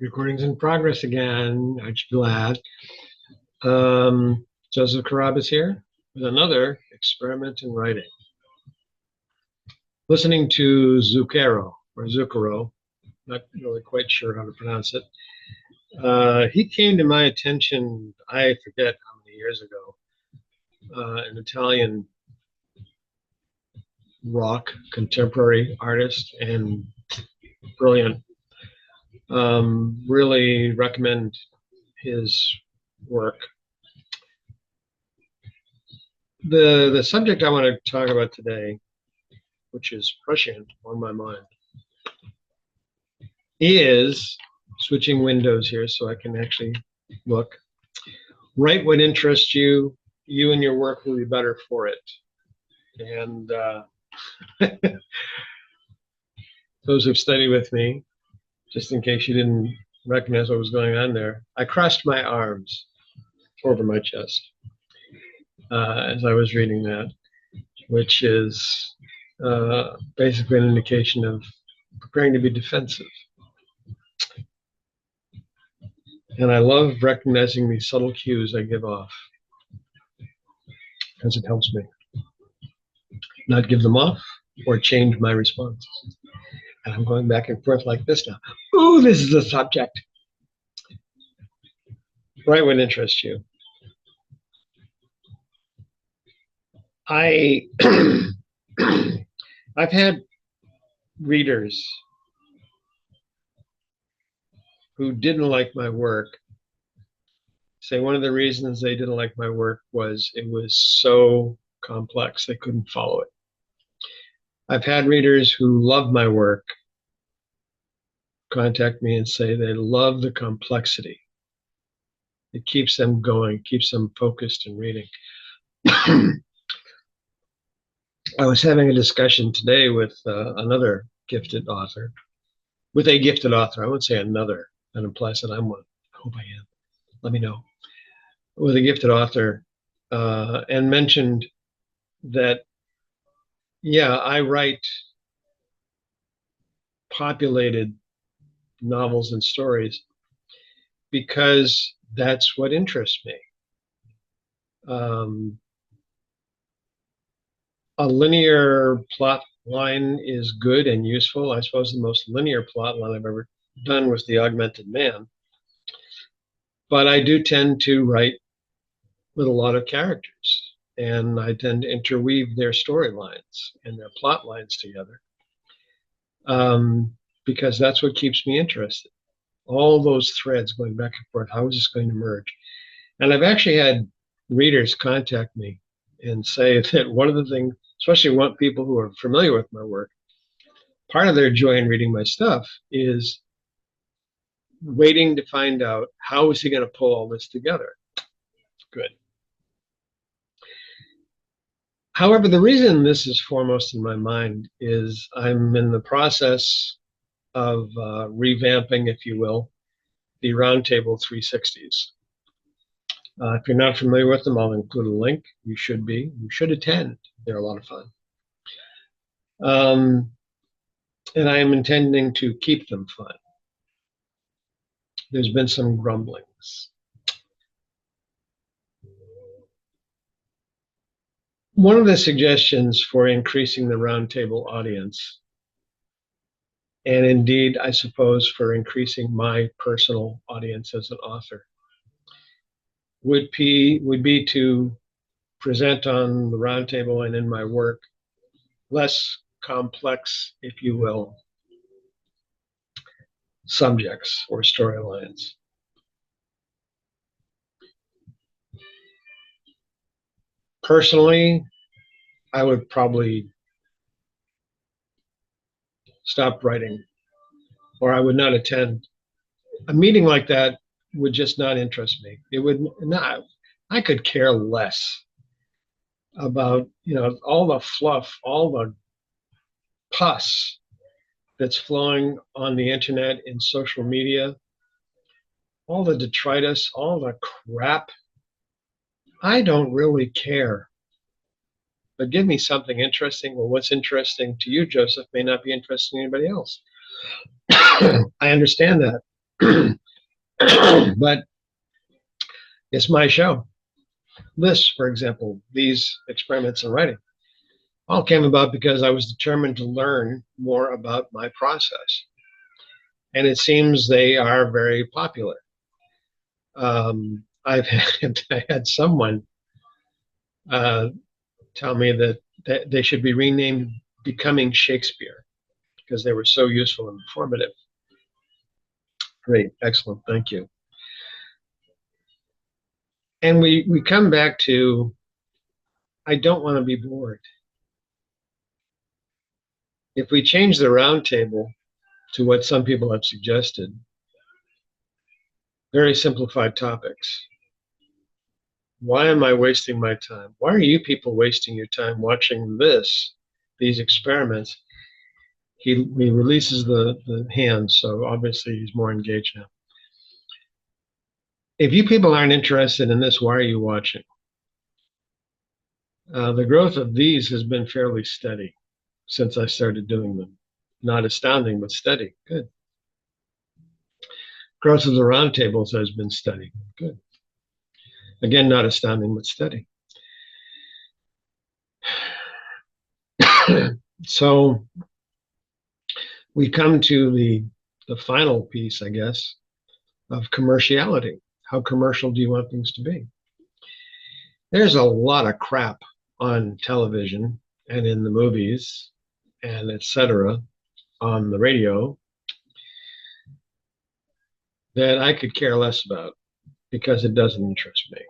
Recordings in progress again. Aren't you glad? Joseph Carrabba's here with another experiment in writing. Listening to Zucchero, or Zucchero, not really quite sure how to pronounce it. He came to my attention, I forget how many years ago, an Italian rock contemporary artist and brilliant. Really recommend his work. The subject I want to talk about today, which is prescient on my mind, is switching windows here so I can actually look. Write what interests you. You and your work will be better for it. And those who've studied with me, just in case you didn't recognize what was going on there, I crossed my arms over my chest as I was reading that, which is basically an indication of preparing to be defensive. And I love recognizing these subtle cues I give off because it helps me not give them off or change my response. And I'm going back and forth like this now. Ooh, this is the subject. Write what interests you. I've had readers who didn't like my work say one of the reasons they didn't like my work was it was so complex they couldn't follow it. I've had readers who love my work contact me and say they love the complexity. It keeps them going, keeps them focused and reading. I was having a discussion today with another gifted author, with a gifted author. I wouldn't say another. That implies that I'm one. I hope I am. Let me know. With a gifted author, and mentioned that, yeah, I write populated novels and stories because that's what interests me. A linear plot line is good and useful. I suppose the most linear plot line I've ever done was The Augmented Man. But I do tend to write with a lot of characters, and I tend to interweave their storylines and their plot lines together because that's what keeps me interested. All those threads going back and forth, how is this going to merge? And I've actually had readers contact me and say that one of the things, especially people who are familiar with my work, part of their joy in reading my stuff is waiting to find out how is he going to pull all this together. Good. However, the reason this is foremost in my mind is I'm in the process of revamping, if you will, the Roundtable 360s. If you're not familiar with them, I'll include a link. You should be. You should attend. They're a lot of fun. And I am intending to keep them fun. There's been some grumblings. One of the suggestions for increasing the Roundtable audience, and indeed, I suppose, for increasing my personal audience as an author, would be to present on the Roundtable and in my work less complex, if you will, subjects or storylines. Personally, I would probably stop writing, or I would not attend. A meeting like that would just not interest me. It would not. I could care less about, all the fluff, all the pus that's flowing on the internet, in social media, all the detritus, all the crap. I don't really care. But give me something interesting. Well, what's interesting to you, Joseph, may not be interesting to anybody else. I understand that. But it's my show. This, for example, these experiments in writing all came about because I was determined to learn more about my process. And it seems they are very popular. I had someone tell me that they should be renamed Becoming Shakespeare because they were so useful and informative. Great, excellent, thank you. And we come back to, I don't want to be bored. If we change the round table to what some people have suggested, very simplified topics. Why am I wasting my time? Why are you people wasting your time watching these experiments? He releases the hand, so obviously he's more engaged now. If you people aren't interested in this, why are you watching? The growth of these has been fairly steady since I started doing them. Not astounding, but steady. Good. Growth of the roundtables has been steady. Good. Again, not astounding, but steady. So we come to the final piece, I guess, of commerciality. How commercial do you want things to be? There's a lot of crap on television and in the movies and etc. on the radio that I could care less about because it doesn't interest me.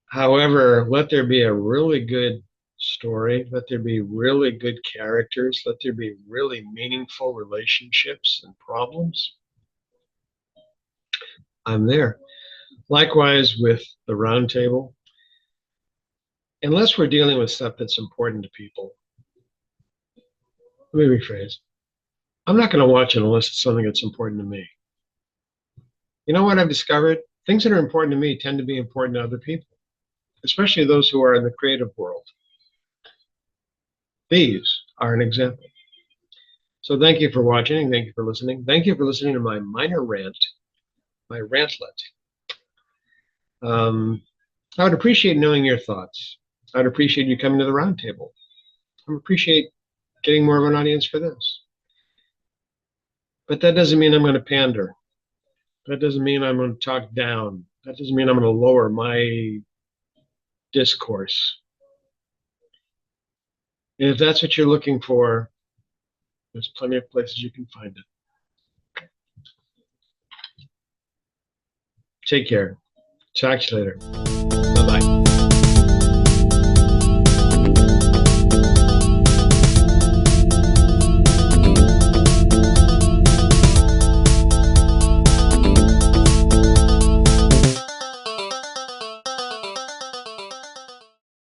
However, let there be a really good story, let there be really good characters, let there be really meaningful relationships and problems. I'm there. Likewise with the roundtable, unless we're dealing with stuff that's important to people, let me rephrase. I'm not going to watch it unless it's something that's important to me. You know what I've discovered? Things that are important to me tend to be important to other people, especially those who are in the creative world. These are an example. So thank you for watching and thank you for listening. Thank you for listening to my minor rant, my rantlet. I would appreciate knowing your thoughts. I would appreciate you coming to the roundtable. I would appreciate getting more of an audience for this. But that doesn't mean I'm going to pander. That doesn't mean I'm going to talk down. That doesn't mean I'm going to lower my discourse. And if that's what you're looking for, there's plenty of places you can find it. Take care. Talk to you later.